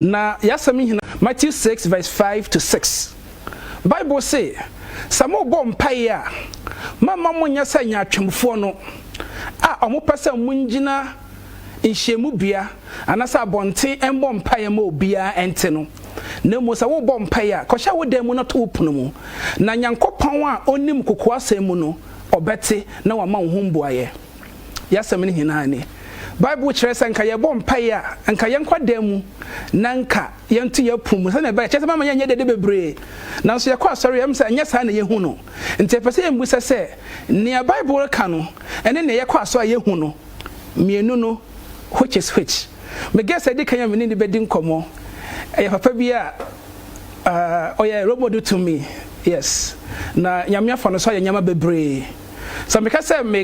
Na yasami hina Matthew 6 verse 5 to 6. Bible say, "Samo bom paya, mama munya sa nya atwemfo no, a omo pesa mungyina nhyiemu bia, anasa abonte embom paya ma obia ente no. Na mo sa wo bom paya, kosha wo dem no to opuno mu. Na Nyankopon a onim kokoasem mu no, obete na wa ma wo humboaye." Yasami hina ani. Bible kyerɛ sɛ nka yɛbɔ mpaeɛ a nka yɛnkɔ dan mu na nka yɛnto yɛpum sɛ na ɛbɛyɛ kyerɛ sɛ mama yɛnyɛ dede bebree nanso yɛkɔ asɔre yɛm sɛ ɛnyɛ saa na yɛhu no nti ɛpɛ sɛ yɛmbu sɛ nea Bible ka no ɛne ne yɛkɔ asɔre yɛhu no mmienu no which is which me guess I di kan yɛ me ne bɛdi nkɔmmɔ ɛyɛ papa bi a ɔyɛ role model to me yes na nyame afa no so yɛ nyama bebree. So because me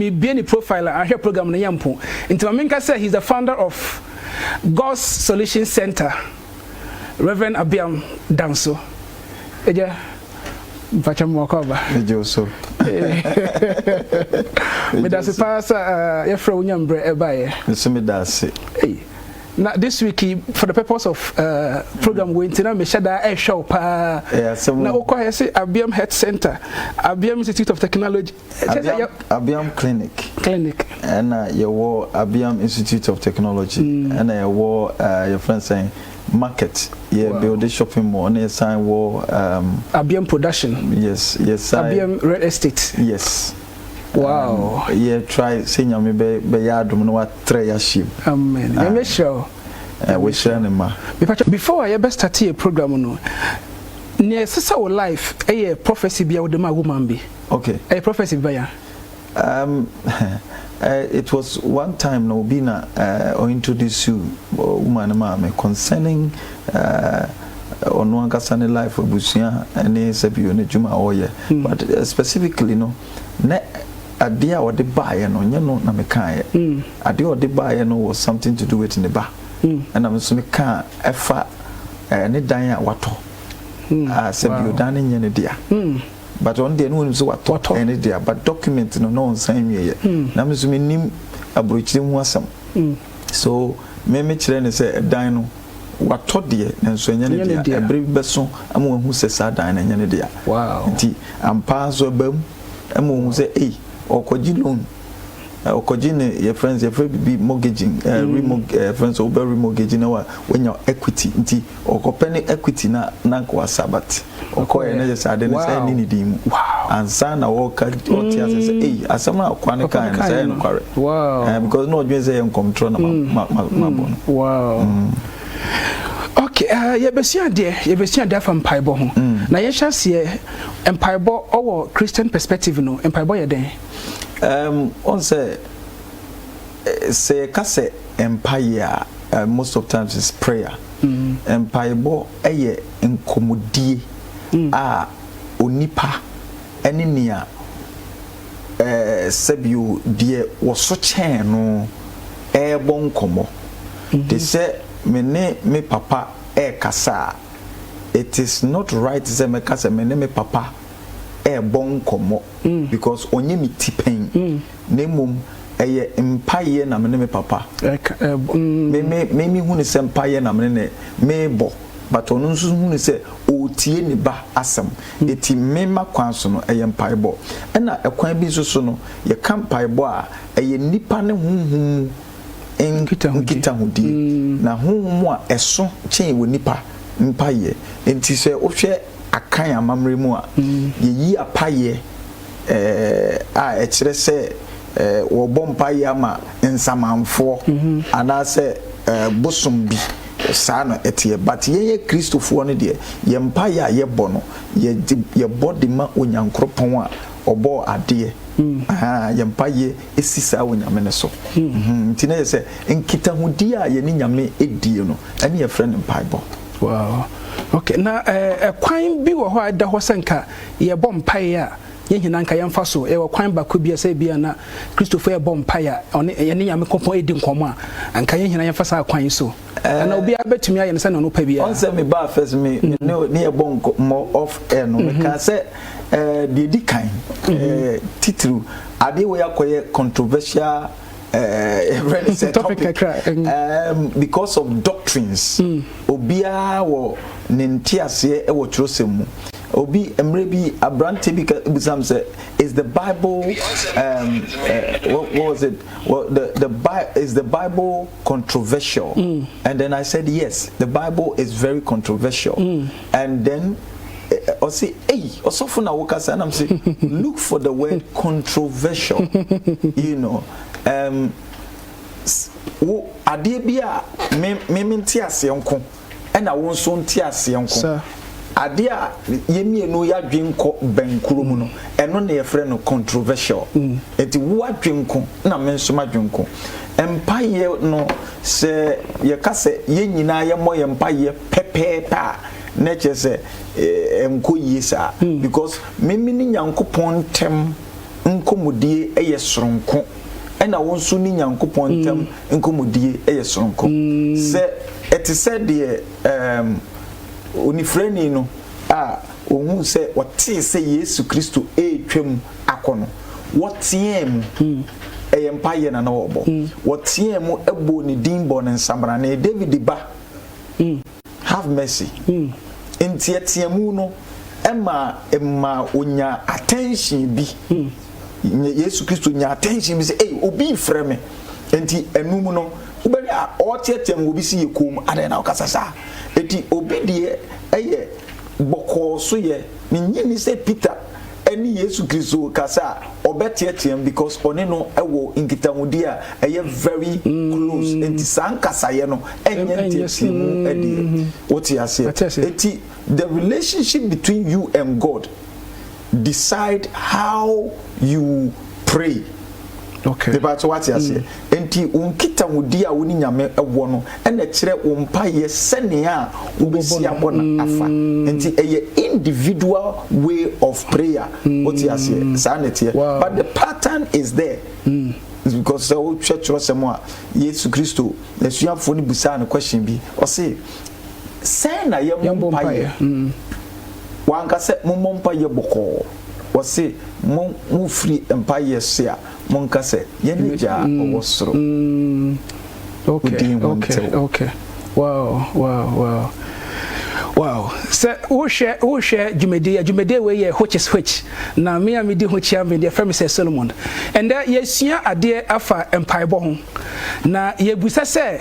be any profile I hear program na yampo. Into Minka say he's the founder of God's Solution Center. Reverend Abiam Danso. Eja mpacha mwakoba. Ejo so. Me da se pass yefra unyambre ebaye. Me da se. Hey. Now this week for the purpose of program we intina me shada e show pa na okwa say Abiam Health Center, Abiam Institute of Technology, Abiam Clinic and your Abiam Institute of Technology and your your friend saying market build the shopping mall and sign war Abiam Production yes Abiam Real Estate yes. Wow. Try senior me be yadum no atre yashim. Amen. Let show. We share ma. Before I ever start a program no. Near sister our life a prophecy be with my woman be. Okay. A prophecy be ya. It was one time no bina or introduce you woman mama concerning on one kasane life of busia and sebi ne juma oye but specifically no ne adia or the buyer no nyano na mekae adia or the buyer no was something to do with in the bar and I'm so meka efa ne dan a wato sebi dan nyane dia but on the no so wato ene dia but document no no nsan wie na me so menim abrochire hu asam so me kire ne say dan no wato de nso nyane dia ebre beso am hu se sa dan nyane dia wow nti ampa so bam am hu se okoji loan okoji ne your friends your be mortgaging remortgage friends over remortgage na when your equity nti okopene equity na kwa sabat okoye na just ade ne say ni dim ansa na woka otia say asama akwa ne kan say no kware wow because no odwen say control na ma wow okay yebesia de from paibo ho na ye hwase empaibo owo Christian perspective no empaibo ye den on say kase empire most of times is prayer empaibo eye enkomodie a onipa ene nia sebio die wo so chen no bon komo they say me papa kasa it is not right say me kasa me papa bon komo because onye mi tipen nemum eye empaye na me papa me hu ne se empaye na me bo but onu nso hu ne se otie ni ba asem eti me makwan so no eye empaye bo na ekwan bi so no ye kan paye bo a eye nipa ne hunhum nkita hudi na honhom a eso chen wo nipa mpaye enti se ohwe akan amamre mu a yeyi apaye a ekire se wo bompaye ama nsamanfo ana se bosom bi saa no etie but ye kristofo no de ye mpaye a ye bo no ye body ma onyankropon a obo ade ye mpaye esisa wonyame ne so nti na ye se nkita hudi a ye ni nyame edie no ene ye friend mpaibo. Wow. Okay, na kwan bi wo ho ada ho senka ye bom mpae a ye hina nka ye mfa so e wo kwan ba ko bi asa bia na Christopher ye bom mpae a one ye ne nyame kopon edi nkomo a anka ye hina ye mfa sa kwan so na obi abetumi aye ne se no pa bia on say me ba first me ne ye bom more off air no me ka say the kan titru ade we akoye controversial because of doctrines. Obia wo nentiase e wo trosemu. Obi emrebi abrante bi exam say is the Bible what was it? Well, is the Bible controversial? And then I said yes, the Bible is very controversial. And then I say, hey, also for now, and I'm saying, look for the word controversial. You know, adebia me ase yonko, and I won't soon tiase yonko. Adia yemi no ya dwenko bankuro mu no eno na ye frɛ no controversial enti wo adwenko na me nso ma dwenko empire no se ye ka se ye nyina ye mo ye empire pepepa na che se enko yisa because memi ni nyankopɔn tem nkomodie eye soronko ɛna wo nso ni nyankopɔn tem nkomodie eye soronko se eti said de onifreni no ohun se wote se Yesu Kristo etwam akono wotiem eyempaye na obo wotiem ebo ni dimbo ne nsambra na David ba have mercy entietiemu no emma onya attention bi Yesu Kristo nya attention bi se obi frɛ me enti enum no ubeli a otietiemu obi si yekom ade na okasasa eti obi de eye boko so ye ni say Peter eni Yesu Kristo kasa obetietiam because oni no ewo inkitamudi a eye very close enti san kasa ye no enye tietimu edi what you say eti the relationship between you and God decide how you pray. Okay. The battle what you say. Enti unkita mudi a woni nyame ewo no ena kire umpa ye senia ubesi abona afa. Enti eye individual way of prayer. What you say. Sanity. But the pattern is there. It's because the church was somewhere Yesu Kristo lesuafo ni busa no question bi. O say say na ye mpa ye. Wanka se mumpa ye boko. O say mu free empire sia monka se yeneja owosoro okay wow se wo share jumede we ye which na me amedi ho chia me de frame say Solomon and yesua ade afa empire bo ho na yebusa se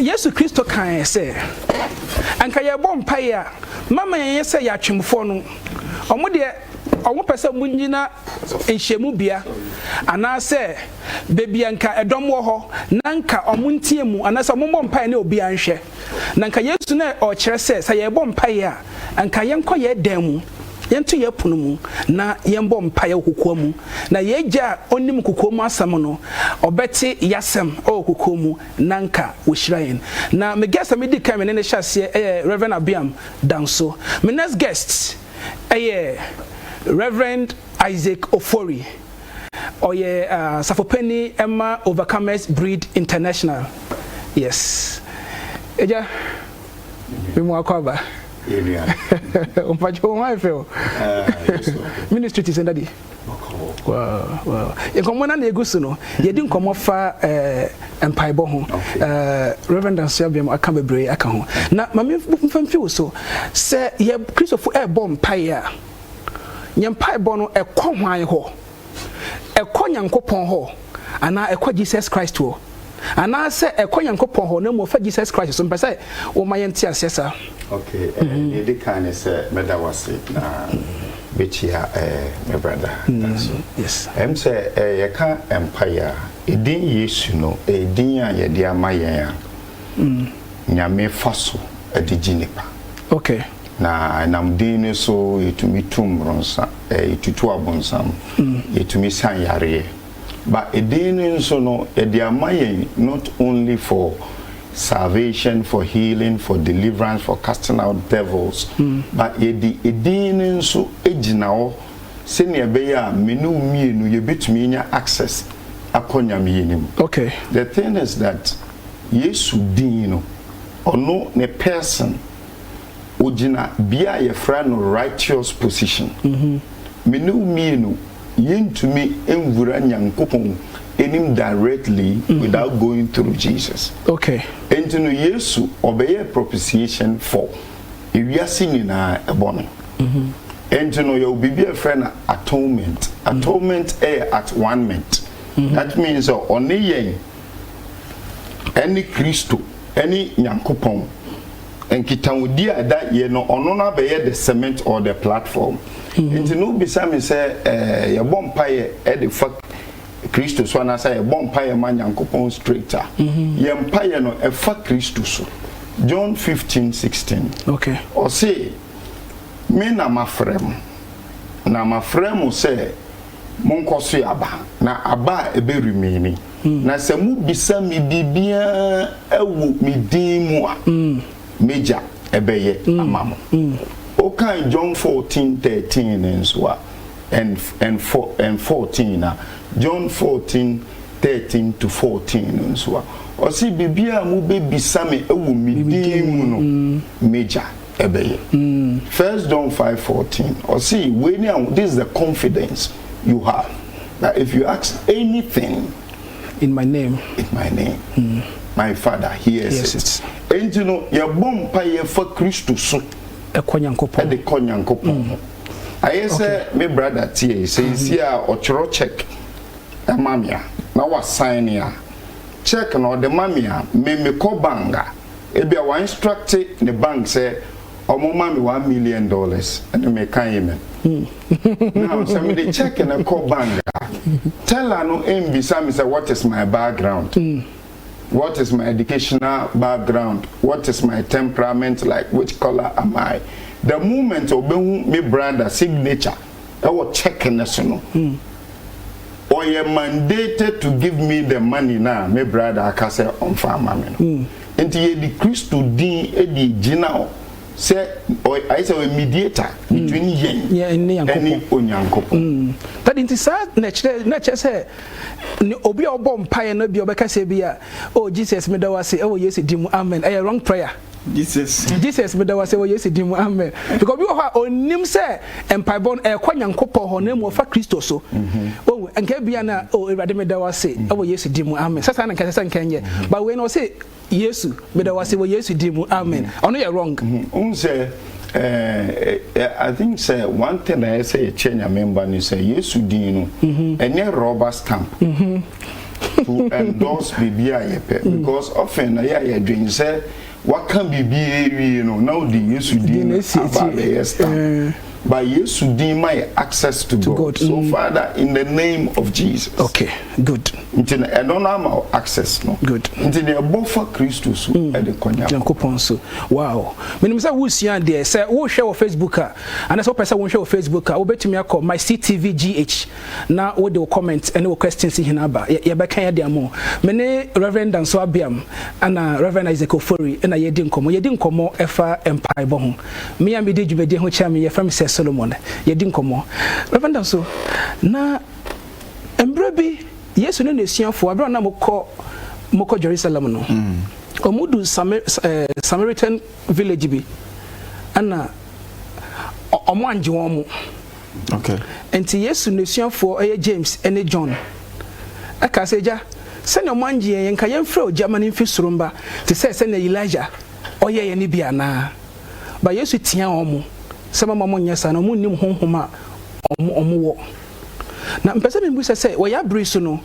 Yesu Kristo kan se anka ye bo empire a mama ye se ya twemfo no omo de omo pese munyina enhyemu bia anase bebianka edom wo ho nanka omo ntiemu anase omo bompa na obi anhwe nanka Yesu na o kire se ye bompa ya anka yenko ye dan mu yento ye pono mu na yembo mpa ye kokko mu na ye gya onim kokko mu asam no obeti yasem o kokko mu nanka wo hirayen na me guest me di kan me ne hyase Reverend Abiam Danso me next guest Reverend Isaac Ofori oye Safopeni Emma Overcomers Breed International. Yes. Eja bimu akwaba umpacho my feel ministry is ndadi wow enkomona na egusu no yedi nkomo fa empire bo ho Reverend Ansiabiam aka bebre aka ho na mame mfamfi so se ye Christopher bomb empire nyempai bo no ekọ hwan ho ekọ nyankopon ho ana ekọ Jesus Christ ho ana se ekọ nyankopon ho na mo fa Jesus Christ so mpese wo mayenti asesa. Okay, the kind is medawase na bechia my brother. Yes. Say yeka empire edin Yesu no edin a ye de amayen nyame faso adiginipa. Okay. Na namdin so etumi tumronsa etutu abonsam etumi san yare. But edin so no ye de amayen not only for salvation, for healing, for deliverance, for casting out devils. But edin so ejinao senior beya menu mienu ye betumi nya access akonya miyenim. Okay. The thing is that Yesu din or no ne person ojina bia ye fra no righteous position. Menu mienu yentumi envura nyankopon enim directly without going through Jesus. Okay. Enti no Yesu obey propitiation for ewiase nyina ebono. Enti no you be a friend atonement. Atonement at one meant. That means only yen any Christo, any Nyankopon and kitawudi that ye no ono na be the cement or the platform. Enti no bisa me say your bompaye e the fuck Christo so na say bompaye man Nyankopon straighter. Ye mpaye no e fa Christo so. John 15:16. Okay. Or say me na mafrem. Na mafrem say monkoso aba na aba ebe remaining. Na se mu bisa mi bibia ewu mi din mu a meja ebeye amamo. Okay, John 14:13 nso a and 14 John 14:13 to 14 nso a osi bibia mu be bisa me ewu mi din mu no meja ebeye. 1 John 5:14 osi when this is the confidence you have that if you ask anything in my name, my Father hears it. And you know, your bompa ye for Christo so a konyankopon. The konyankopon. I say, my brother T says here or choro check a mamia. Now what sign here? Check no the mamia me call banga. It be a instruct the bank say or mommy $1 million and me can now somebody check and a call banga. Tell her no envy some say what is my background? What is my educational background? What is my temperament like? Which color am I? The moment of me brother signature, I will check in the or you're mandated to give me the money now, my brother I can say on farm. And the Christo D Eddie Gina say or I say a mediator between yen and Onyankopo. That in this nature say obi obom pie no bi obeka say bia oh Jesus me da wase oh yes dimu amen a wrong prayer. Jesus me da wase oh yes dimu amen because we ho onim say empire born e kwanyankopɔ ho na mu fa Kristo so oh enka bia na oh Ewurade me da wase oh yes dimu amen sasa na nka sasa nka but we no say Yesu me da wase oh yes dimu amen ono ye wrong. Say I think say one thing I say a change member ni say Yesu dino any rubber stamp to endorse bibia yepe because often na ya dream say what can be now the Yesu dino about the stamp by Yesu dino my access to God. So Father in the name of Jesus. Okay, good. Until I don't have access no. Good. Until they both for Christus and the Nyankopon so. Wow. Me say wo sia there say wo share on Facebook and so person wo share on Facebook wo betumi akọ my CTVGH na wo de comment and wo questions hin aba ye be kan ya de amo me ne Reverend Danso Abiam ana Reverend Isaac Ofori na ye di nkomo efa empire bo ho me ya me di dwumadi ho cha me ye fam say Solomon ye di nkomo Reverend Danso na embrabi Yesu ne nesuafo abra na moko Jerusalem no omudu Samaritan village bi ana omo anje won. Okay. Enti Yesu nesuafo James ene John aka seja se na omo anje yen ka yen fra Germany fi surumba te se na Elijah oye ye ni bia na ba Yesu tia omo se mama mo nyesa na omo nim honhoma omo wo na mpese me mbu se wo ya bri so no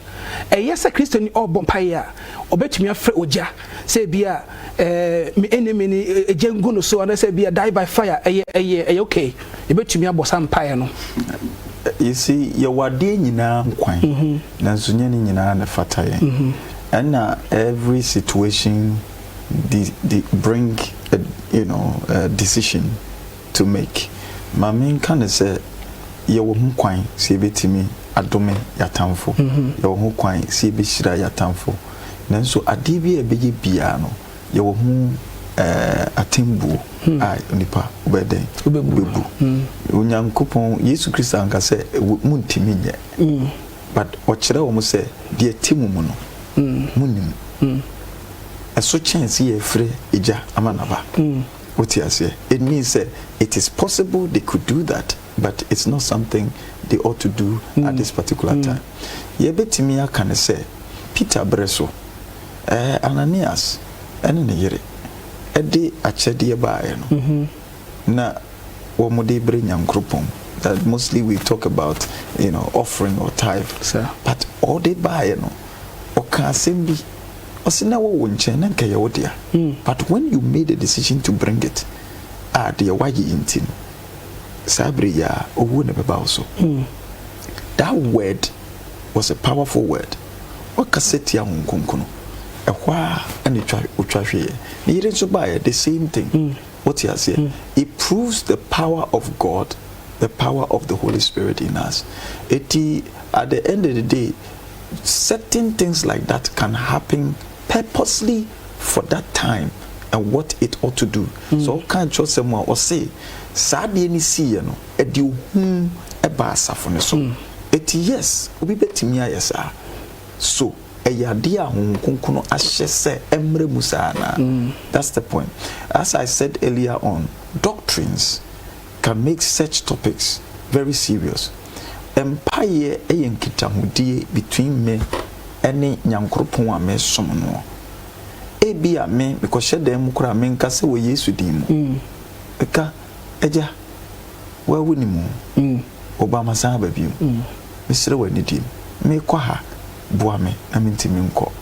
yesa Kristo ni obompaye a obetumi afre oja se bia me enemy ni ejengu no so na se bia die by fire okay ebetumi abosa mpaye no. You see your wade nyina nkwan na nsunya ni nyina na fataye and every situation they bring a decision to make. My main can say ye wo hu kwan se betimi adome yatamfo ye wo hu kwan se be hira yatamfo nanso ade bi ebeye bia no ye wo hu atembu ai nipa obeden obebu Onyankopon Yesu Kristo anka se muntimi nye but okire wo mo se de atimu mu no munim eso chance ye free eja amanaba what you say it means it is possible they could do that. But it's not something they ought to do at this particular time. Yebetimi aka say Peter Breso, Ananias, and Nere, Edi Achedi Bae no. Na womode bring yankropom. That mostly we talk about, offering or tithe. Sir. But all they buy, oka asembi, osina wo wonche na nka ye wodia. But when you made a decision to bring it, de wayi intin. Sabri ya owo ne beba also. That word was a powerful word. Wakaseti ya hunkunkuno. Ehwa ene utwahwe. Ni yire so buy the same thing. What you say? It proves the power of God, the power of the Holy Spirit in us. At the end of the day, certain things like that can happen purposely for that time and what it ought to do. So can't just say more or say, Sadi ni see no, edi eba asafo so. Yes, obi betimi ayesa. So eyadia hunkunkuno ahyese emre musana. That's the point. As I said earlier on, doctrines can make such topics very serious. Empire eyenkitahudie between me and nyankropon a me som no. Ebia me because she dem kura me nka se wo Yesu din mu. Eka eja wa wuni mu. Obama san ba biu. Misre wa ni dim. Me kwa ha boa me na mentimi nko.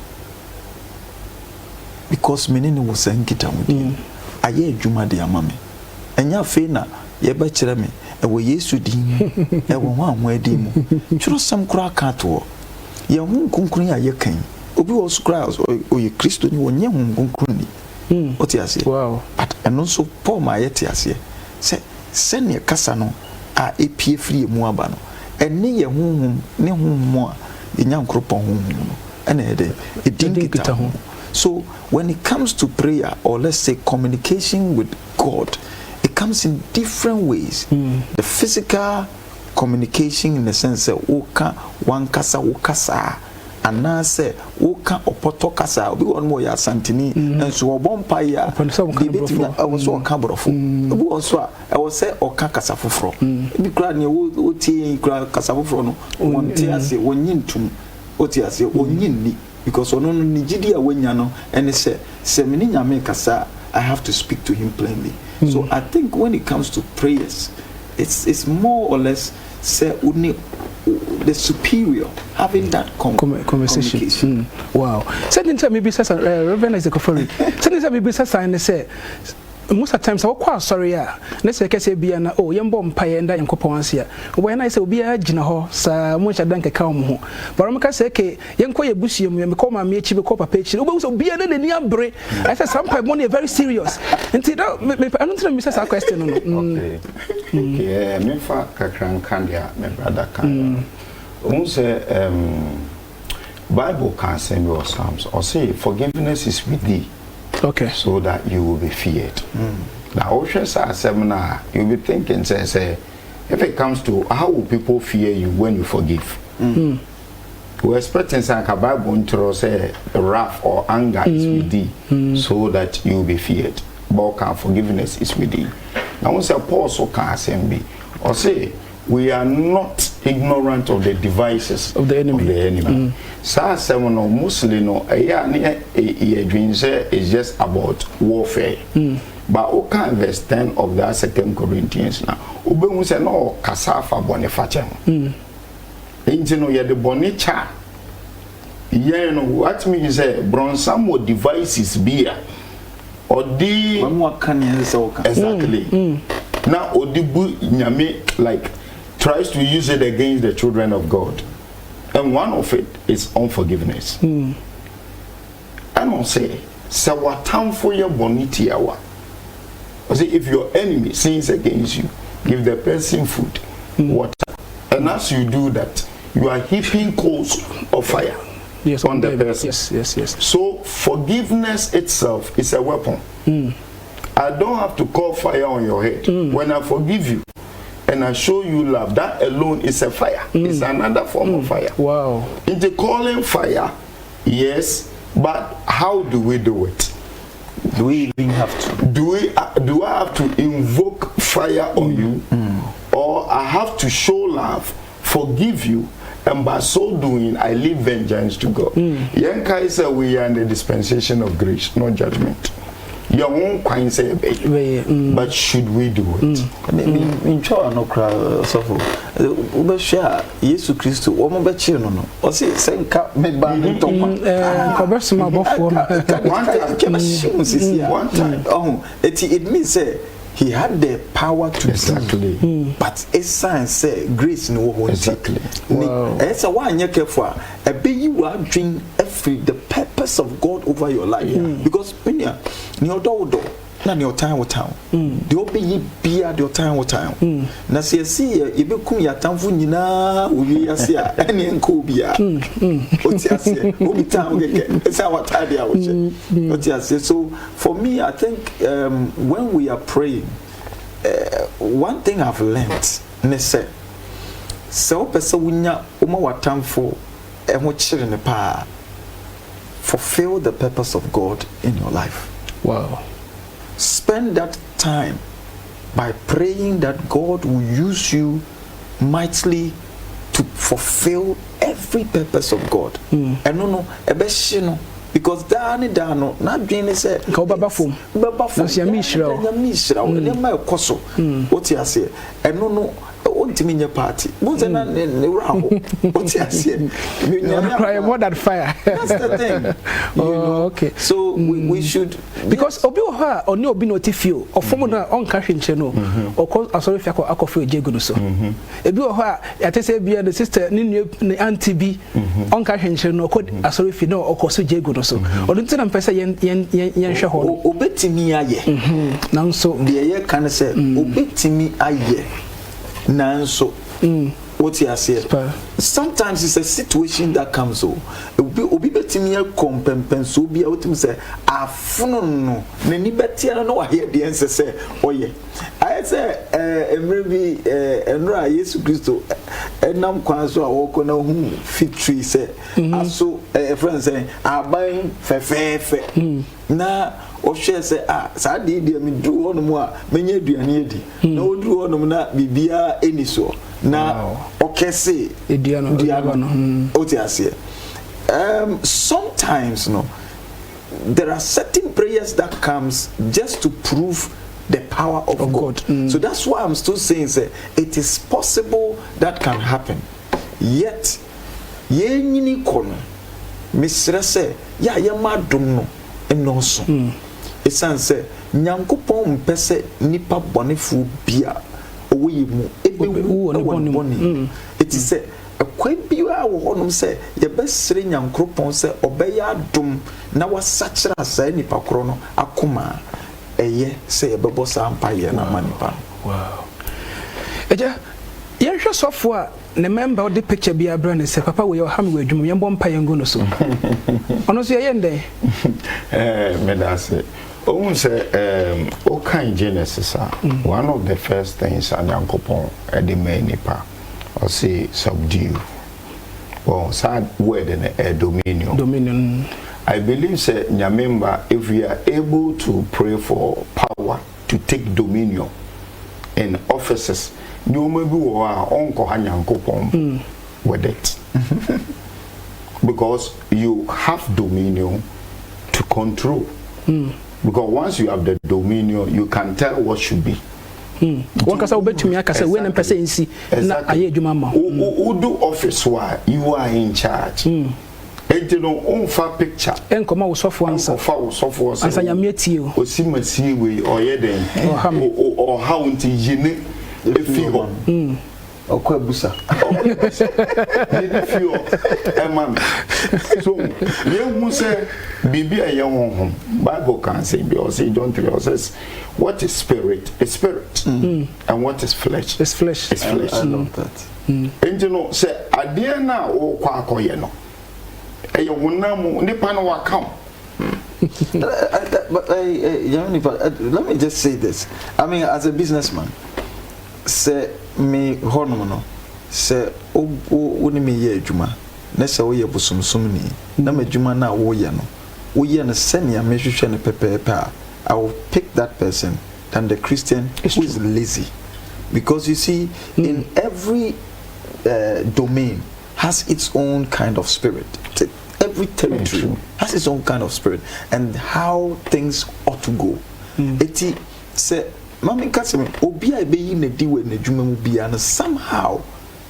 Because me ne wo san kitahudie. Aye adwuma de ama me. Enya fe na ye ba kire me e wo Yesu din e wo ho anwa din mu chiro sam kura ka to ye hu nkunkun ya ye kan obi wo skra o ye Kristo ni wonye hu nkunkun ni o ti ase wow but eno so Paul ma ye ti ase se ne kasa no a epie free mu aba no ene ye hu ne hu mu a enya nkropon hu no ene ede edin ho. So when it comes to prayer, or let's say communication with God, it comes in different ways. The physical communication in the sense that oka wankasa okasa anase oka opoto kasa obi won mo ya santini enso obompa ya bibeti na awoso oka borofo obi wonso a wo se oka kasa foforo bi kra ne wo tie kra kasa foforo no wonte ase wonyintum oti ase wonyinni because ono ni gidi a wanya no and se meni nyame kasa I have to speak to him plainly. So I think when it comes to prayers, it's more or less say the superior having that conversation. Wow. Certain time maybe says Reverend Isaac Ofori. Certain time maybe says I say most of the times I walk sorry ya. Let's say kese bia na yembo mpaye nda yankopon ase. When I say obi agina ho sa mo cha danka ka mo ho. But I'm say ke yenko ye busuem ye me call ma me echi be call papa echi. Obi so bia na ni abre. I say some pipe money very serious. Until I don't know me say that question no. Okay. Okay, me fa kakran kandia me brother kan. Say Bible can send you Psalms or say forgiveness is with thee. Okay. So that you will be feared. Now, Oceans are seminar, you'll be thinking, say, if it comes to how will people fear you when you forgive? We're expecting some Bible to say wrath or anger is with thee, so that you will be feared. But forgiveness is with thee. Now, once Paul so can say, or say, we are not ignorant of the devices of the enemy. Sa semono Muslim no is just about warfare. But okay, verse 10 of that 2 Corinthians now. Ube say no kasafa boniface. Inti no ye de bonicha. Ye no what means say bronsam wo devices bia. Odi exactly. Now odibu nyame like tries to use it against the children of God. And one of it is unforgiveness. And I'll say, Sawatan for your boniti awa. I say, if your enemy sins against you, give the person food, water. And as you do that, you are heaping coals of fire on the person. Yes. So forgiveness itself is a weapon. I don't have to call fire on your head. When I forgive you, and I show you love, that alone is a fire. It's another form of fire. Wow. Into calling fire, yes, but how do we do it? Do we even have to? Do I have to invoke fire on you, or I have to show love forgive you, and by so doing, I leave vengeance to God. Yankai say we are in the dispensation of grace, not judgment. Your own kind say, but should we do it? In China, no crowd, so for share Jesus Christ, woman, but you know, or say, send cap made by the one time. Oh, it means say he had the power to exactly, but a sign say grace no one exactly. It's a one year careful. A big you are doing every the purpose of God over your life, because when you your door na your time with town the obi be at your time with time na see you be kum ya tamfo nyina owi ase a ene nko bia oti ase obi town get say what time dia oti ase. So for me, I think when we are praying, one thing I've learned ne say so person wunya oma watamfo e ho kire ne pa fulfill the purpose of God in your life. Wow. Spend that time by praying that God will use you mightily to fulfill every purpose of God. And no, because dano not being said baba fom na sia mishra my koso what you say and no ontimi nya party but na ne raho what you say you cry more than fire. That's the thing. Okay, so we should, because obi ha oni obi no tifio ofom na on ka hwenche no okọ asori fi akọfo ejegu no so ebi o ha yatese bia the sister ni auntie bi on ka hwenche no okọ asori fi no okọ so jegu no so odunti na mpese yen hwe ho obetimi aye nanso de ye kan se obetimi aye nanso what you say. Sometimes it's a situation that comes so obi betimi compempen so bi otim say afuno no nani betia no ahia de ense say oye I say emre bi enra Jesus Christo enam kwan so awoko na hu fitri say aso friends say aban fefefe na o share say sa de mi dru onum a menye aduane edi na odru onum na bibia eniso na okese ediano otiase. Sometimes no, there are certain prayers that comes just to prove the power of God. So that's why I'm still saying say it is possible that can happen. Yet ye nyini kono misra say ya madum no enoso esan say nyankopon mpese nipa bonefu bia owe mu ebewu ne boni it is say akwa biwa wo honom say ye besere nyankopon say obeya dum na wasachira say nipa kro no akoma eye say ye bebo sa ampaye na manipa. Wow. Eja ye hwe sofo a ne member the picture bia bra ne say papa we ha me we adwum ye mbom paye ngo no so ono so ye ndey me da say okay, Genesis, one of the first things Anyankopon the main nipa or say subdue. Well, sad word in a dominion. I believe say Nyamemba, if we are able to pray for power to take dominion in offices, you may be uncle Anyankopon with it. Because you have dominion to control. Because once you have the dominion, you can tell what should be. One kasa ubetumi akasa we na mpese nsi na aye adwuma ma. Who do office why you are in charge. Enti no onfa picture. Enkoma wo sofo ansa. Onfa wo sofo ansa. Ansa nyame atie o. Osimasi we oyeden. O how nti yine efi ho. Okwa busa. So you say bibi a young Bible can say because John 3 says what is spirit? It's spirit. And what is flesh? It's flesh. It's flesh. I love that. And you know say adie na o kwa akoye no. E yo wonam nipa no wakam. But let me just say this. I mean, as a businessman, say me hono no say o ni me ye adwuma na say wo ye bosomsom ni na madwuma na wo ye no senia me hwehwe ne pepepe I will pick that person than the Christian who is lazy. Because you see, in every domain has its own kind of spirit. Every territory has its own kind of spirit and how things ought to go. Eti say mami kaseme obi a be yi na di we na dwuma mu bia na somehow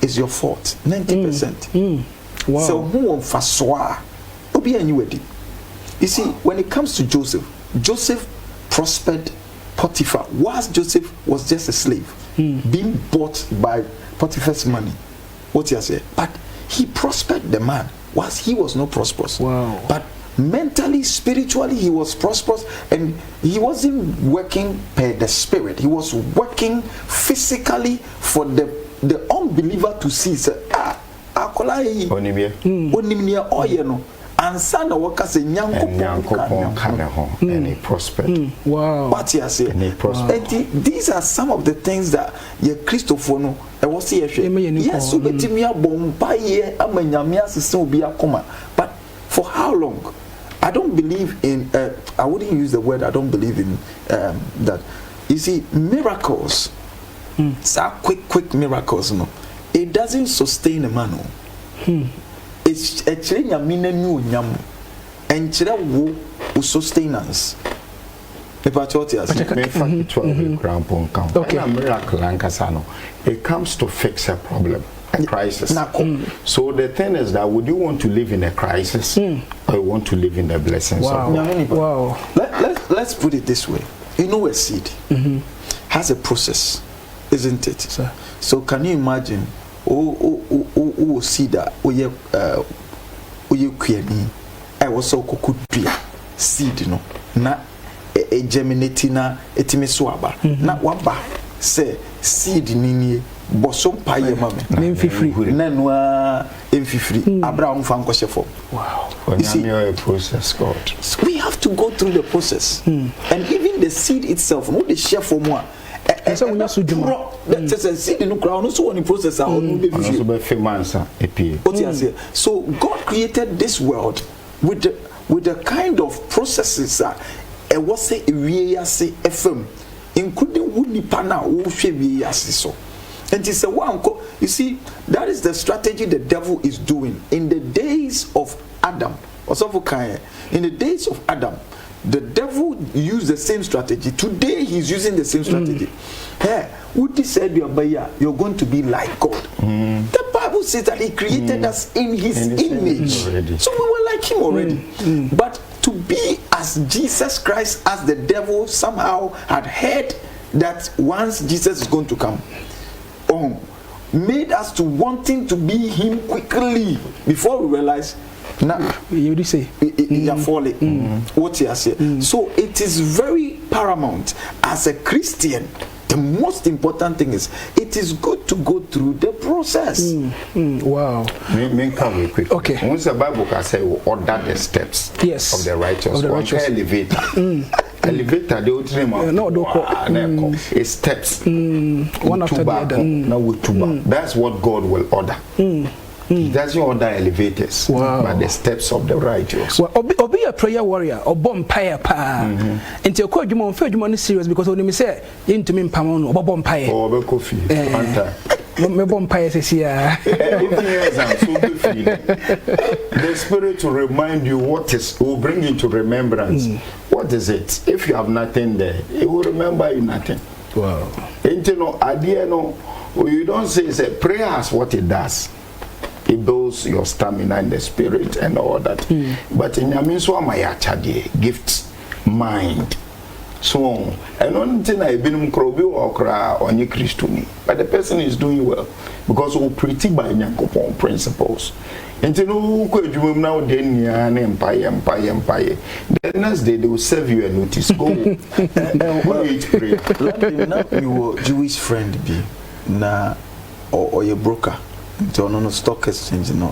is your fault 90%. Wow. So who on fasoa obi anyi wedi. You see, when it comes to Joseph prospered Potiphar whilst Joseph was just a slave being bought by Potiphar's money. What you say? But he prospered the man whilst he was not prosperous. Wow. But mentally, spiritually, he was prosperous, and he wasn't working per the spirit. He was working physically for the unbeliever to see. Say, akolai onimia oyeno. And son of workers and and he prospered. Wow. What you say? And he prospered. These are some of the things that ye Christopher I was here. Yes, so betimia bomba ye amanyamia system be akoma. But for how long? I don't believe in I wouldn't use the word I don't believe in that. You see, miracles, quick miracles, no. It doesn't sustain a man. It's actually nyamina new nyam and chira wo sustenance. Okay. Miracle ankasano. It comes to fix a problem, a crisis. So the thing is that would you want to live in a crisis or you want to live in the blessings of God? Wow. Let's put it this way. You know, a seed has a process, isn't it? Sir. So can you imagine o see that oye kuani I was so kokudua seed no na germinate na etime so aba na waba say seed nini bosom paye mame memfifri na noa emfifri abraham fan kwose for. Wow. You see, a process, God. So we have to go through the process and even the seed itself no the share for more. So when you seed in the ground, also on the process, so God created this world with the kind of processes that was say FM, including woody pana so. And it's a one. You see, that is the strategy the devil is doing in the days of Adam. In the days of Adam, the devil used the same strategy. Today he's using the same strategy. Hey, Woody said you're going to be like God. The Bible says that he created us in his image. Already. So we were like him already. But to be as Jesus Christ, as the devil somehow had heard that once Jesus is going to come, made us to wanting to be him quickly before we realize now you say you're falling. What you say? So it is very paramount as a Christian. The most important thing is it is good to go through the process. Wow. Me come real quick. Okay. Once the Bible can say we order the steps of the righteous. Of the righteous. Elevator. Elevator they will dream it's steps. One after the other. Now with tuba. That's what God will order. He doesn't order elevators, but the steps of the righteous. Well, be a prayer warrior or bomb pyre pa. Until call you more money serious because when you say into me pamon or bomb pyre or coffee. Me bomb pyre says here. The Spirit will remind you what is, will bring you to remembrance. What is it? If you have nothing there, it will remember you nothing. Wow. Until idea no, you don't say prayer has what it does. It builds your stamina in the spirit and all that. But in Yaminso Mayachadi, gifts, mind. So, and one thing I've been or on your Christuni, but the person is doing well because we pretty by Yankopon principles. And you know, now then, empire. The next day they will serve you a notice. Go and pray. Now your Jewish friend be na or your broker. No stock exchange or no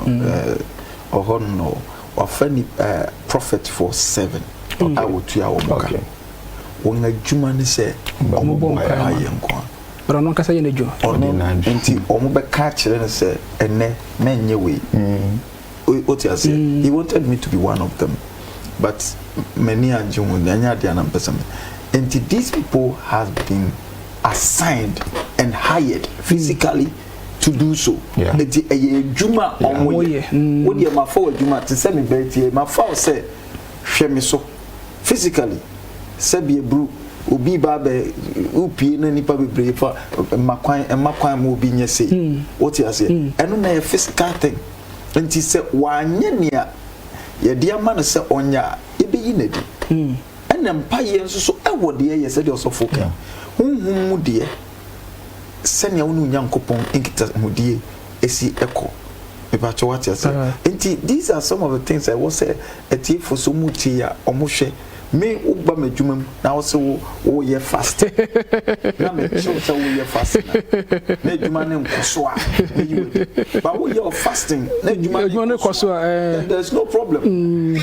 or funny profit for 7 I would 2 hours when a German say but I'm not saying a job or catch and say and men your way what you say he wanted me to be one of them but many are June and these people have been assigned and hired physically to do so. Eti eye adwuma omoye. Wo de ma fa adwuma te se me be tie ma fa se hwe me so physically se be bru obi ba be upie na nipa bebre fa makwan mo obi nyese. What you say? Eno na physical thing. Enti se wanye nea ye de ama no se onya ebe yi na di. Ena mpa ye nso so ewo de ye se de osofo kan. Honhum mu de senya wonu nyankopon enkita mudie esi eko ebacho what you say. Enti these are some of the things I was say etie for so muti ya omohwe me ugba madwumam na wo se wo ye fast na me show say wo ye fast na adwuma ne nkoso a but wo ye fasting na adwuma ne nkoso a there's no problem.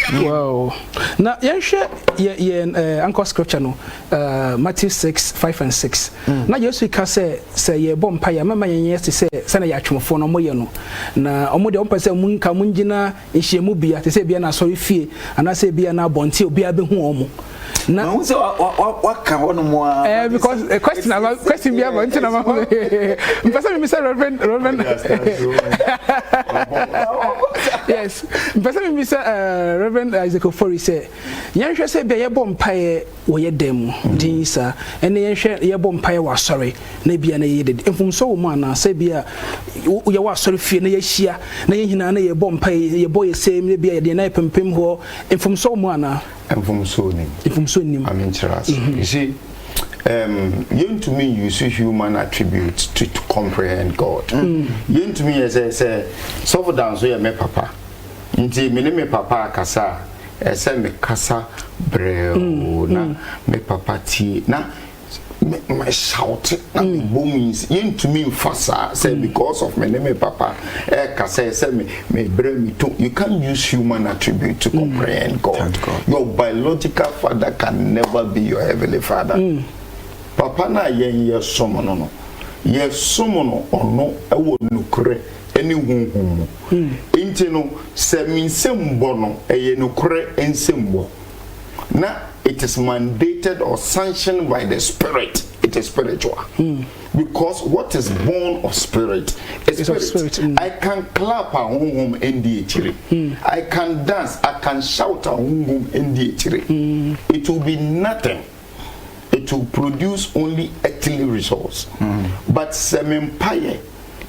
Wow. Now, ye anchor scripture no, Matthew 6:5-6. Now, you say ye bompa ya mama ye say sana ya twomfo no moye no. Na omo de ompa say munka munjina ehyiemu bia te say bia na sorry fie ana say bia na bonte obi abehu omo. Na who say waka hono mo because a question bia bonte na ma. Mpasa me say Reverend yes. Mpasa me say Reverend Isaac Ofori say yenhwe say bia ye bompae wo ye dem din sa ene yenhwe ye bompae wa sorry na bia na ye de mfumso wo mu ana say bia ye wa sorry fie na ye hia na ye hina na ye bompae ye boy say na bia ye de na pempem ho mfumso wo mu ana mfumso ni I mean you see yen to me you see human attributes to comprehend God. Yen to me say so for down so ye me papa nti me papa kasa ese me kasa breo na me papa ti na me shout na me boomings yen to me fasa say because of me papa kasa say me breo me too. You can't use human attribute to comprehend God. Your biological father can never be your heavenly father. Papa na yen ye somo no ye somo no ono ewo nukure eni hunhum inti no se minsembo no eye nukure ensembo na it is mandated or sanctioned by the spirit. It is spiritual because what is born of spirit is spirit. I can clap a home in the chiri. I can dance, I can shout a home in the chiri. It will be nothing. It will produce only earthly results. But semempire,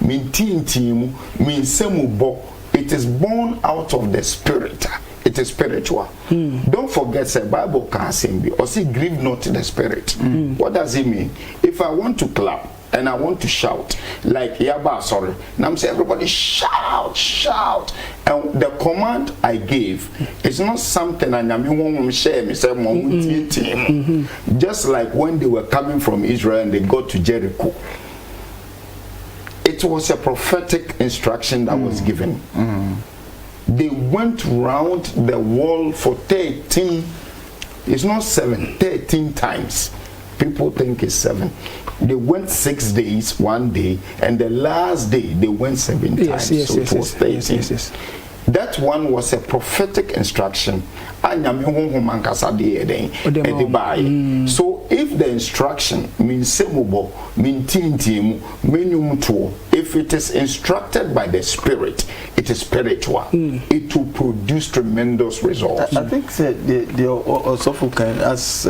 mintintimu, minsemubo, it is born out of the spirit. It is spiritual. Don't forget the Bible can say, or say, grieve not the spirit. What does it mean? If I want to clap and I want to shout, like Yaba, sorry, now I'm saying everybody shout. And the command I gave is not something I won't share. Just like when they were coming from Israel and they got to Jericho. It was a prophetic instruction that was given. They went round the wall for 13, it's not 7, 13 times. People think it's 7. They went 6 days, 1 day, and the last day they went 7 times. So it was 13. That one was a prophetic instruction. So if the instruction means if it is instructed by the spirit, it is spiritual. It will produce tremendous results. I think the also can, as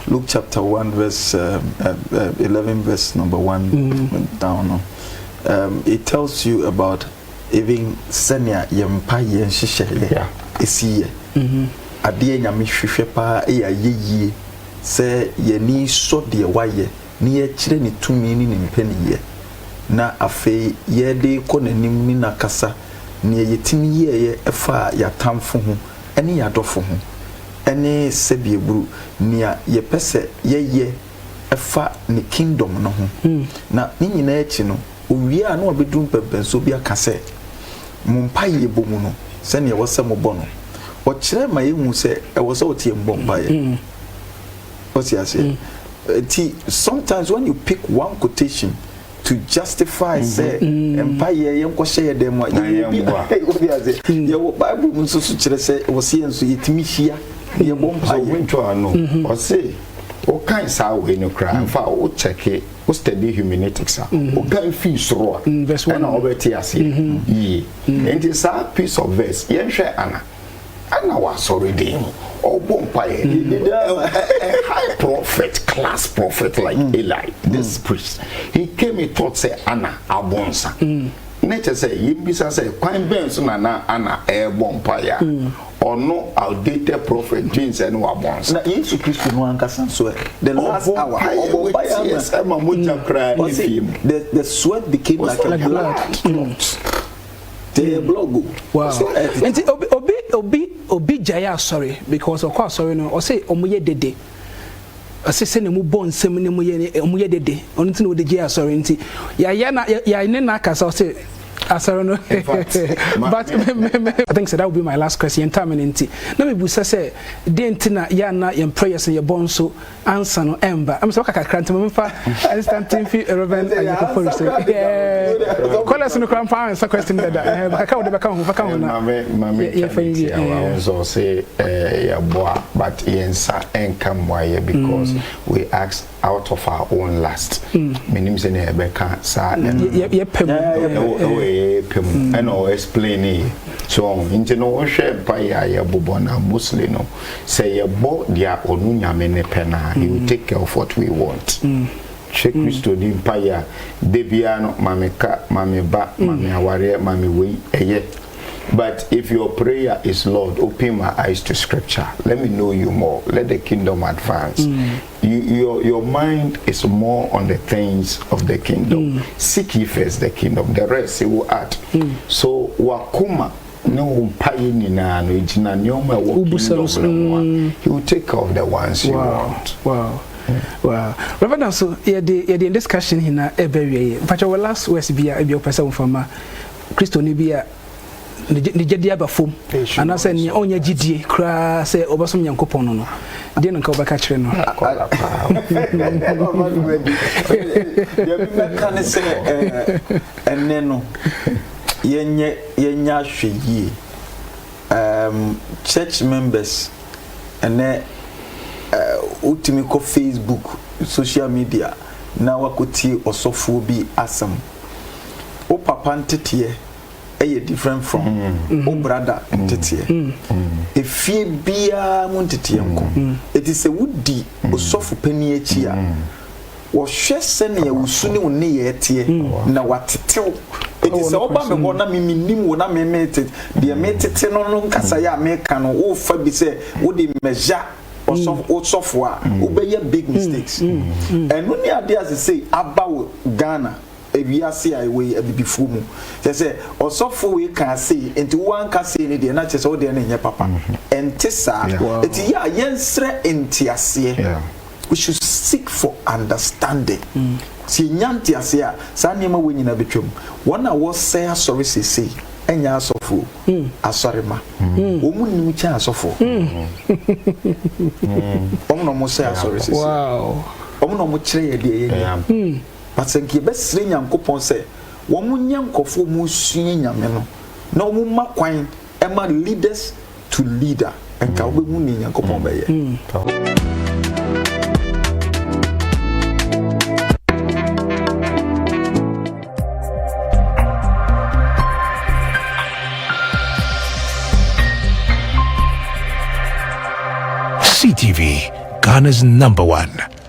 Luke chapter 1 verse 11 verse number 1 down. It tells you about even senia yempa yen hihye esiye ade nyame hwehwe pa e ayeye se yeni so de waye ne ye kire ne tumi ni mpaniye na afi ye de ko nanim ni nakasa ne yetimi ye efa yatamfo ho ene yadofo ho ene sebieburu ne ye pese ye efa ne kingdom no ho na ni nyina echi no owie a na obedum pepenso bi akase mumpa ye bomu no se ne wose mo bono o kire ma yehu se e wose o tie mbompa ye what you say sometimes when you pick one quotation to justify say empire ye nkoshe ye dem ye wo bible muso so kire se wose enso yetimi hia ye bompa ye winto ano o say o kan sa we no cry fa o check it o study humanistics o kan fi soro and obeti ase ye and this piece of verse yen hwe ana was already a high prophet, class prophet like Eli, this priest. He came and taught say Anna abonsa. Nature say Yimbisa say Quine Benson Anna air bompire or no outdated prophet James and Wabons. Na Yesu Kristo no anka so the last hour yes Emma Muja cry the sweat became like a blood. The blog. Wow. And obi jaya sorry because of course sorry no o say omoye dede asese ne mu bon nsem ne mu ye dede onu tin o de jaya sorry nti ya ne na aka so say sorry no but I think so that would be my last question time nti na me busa say de ntina ya na your prayers your bon so answer no emba am so kakra nti me fa instant fi Reverend Ayakofo say call us no kram fa answer question that ka wo de beka ho fa ka ho na so say ya boa but yensa enkam waye because we asked out of our own last menim say na beka sa ye pem and explain it so into no share by ya bobona muslim no say ya bo dia onu nyame ne pena he will take care of what we want check Christo di empire debiano mameka mameba mame aware mame we eye. But if your prayer is, Lord, open my eyes to scripture, let me know you more, let the kingdom advance. Your mind is more on the things of the kingdom. Seek ye first the kingdom, the rest he will add. So wakuma no payinina no ijina nyoma kingdom, he will take care of the ones you want. Wow. Wow. Reverend, so yeah the discussion here every but our last words be a person from Christo Nibia ni gyedia ba fom ana se ne onya gidie kra se obasom Nyankopon no de nka obaka kire no ya bi meka ne se enne no yenya hweyi church members ene ultimi ko Facebook social media na wakotie osofo bi asam o papa ntete different from o brother ntete efie bia mu ntete nko it is a woody osofo pani achi a wo hwe se ne ya wusuni wo ne ye tie na watetew it is oba me ho na miminim wo na memete de metete no nkasa ya meka no wo fa bi se wo de measure osofo a wo be big mistakes enu ni ade as say about Ghana ebiase ai we abibifu mu say osofo we can say enti one can say ni de na che so de na nye papa enti sa enti ya yensre enti ase we should seek for understanding si nyanti ase a sa niema we nyina betwam wona wo say asori say enya asofo asorema wo mu nim cha asofo no mo say asori say wow no mo kire ye de ye but senki be sire Nyankopon say wo mu nyankofo mu sue nyame no na wo mu makwan e ma leaders to leader enka wo be mu ni Nyankopon be ye CTV, Ghana's #1